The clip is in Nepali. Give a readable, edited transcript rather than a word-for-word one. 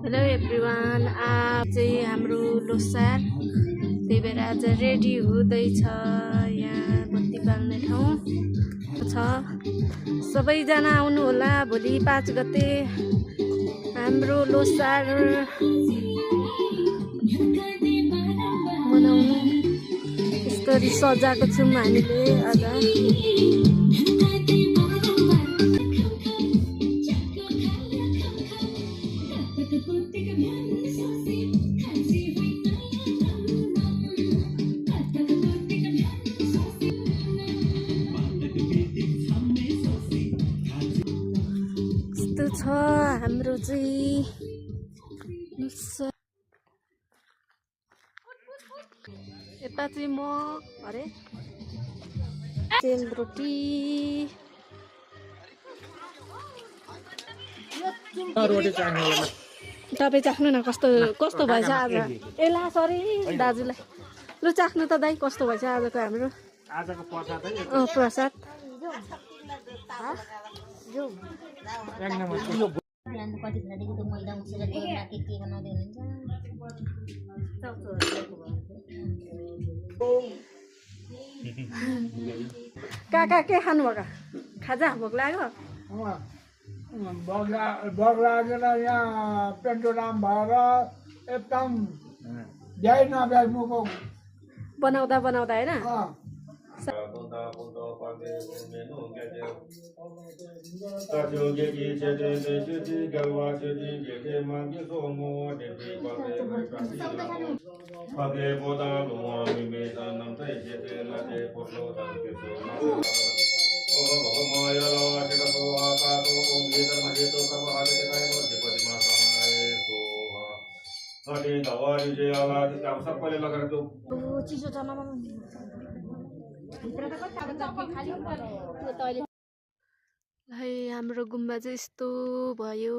हेलो एभ्रिवान, आज चाहिँ हाम्रो लोसार, त्यही भएर आज रेडी हुँदैछ। यहाँ बत्ती बाल्ने ठाउँ छ, सबैजना आउनु होला। भोलि 5 गते हाम्रो लोसार मनाउनु। यसरी सजाएको छौँ हामीले आज। यस्तो छ हाम्रो चाहिँ यता चाहिँ म अरे सेलरोटी तपाईँ चाख्नु न कस्तो कस्तो भएछ आज। ए ला सरी दाजुलाई, लु चाख्नु त दाइ कस्तो भएछ आजको हाम्रो प्रसाद। काका के खानुभएको? खाजा भोक लाग्यो? भोक लागेर यहाँ पेन्टोराम भएर एकदम भ्याइ नभ्याइ मुखो बनाउँदा बनाउँदा होइन। चिसो जनामा हाम्रो गुम्बा चाहिँ यस्तो भयो।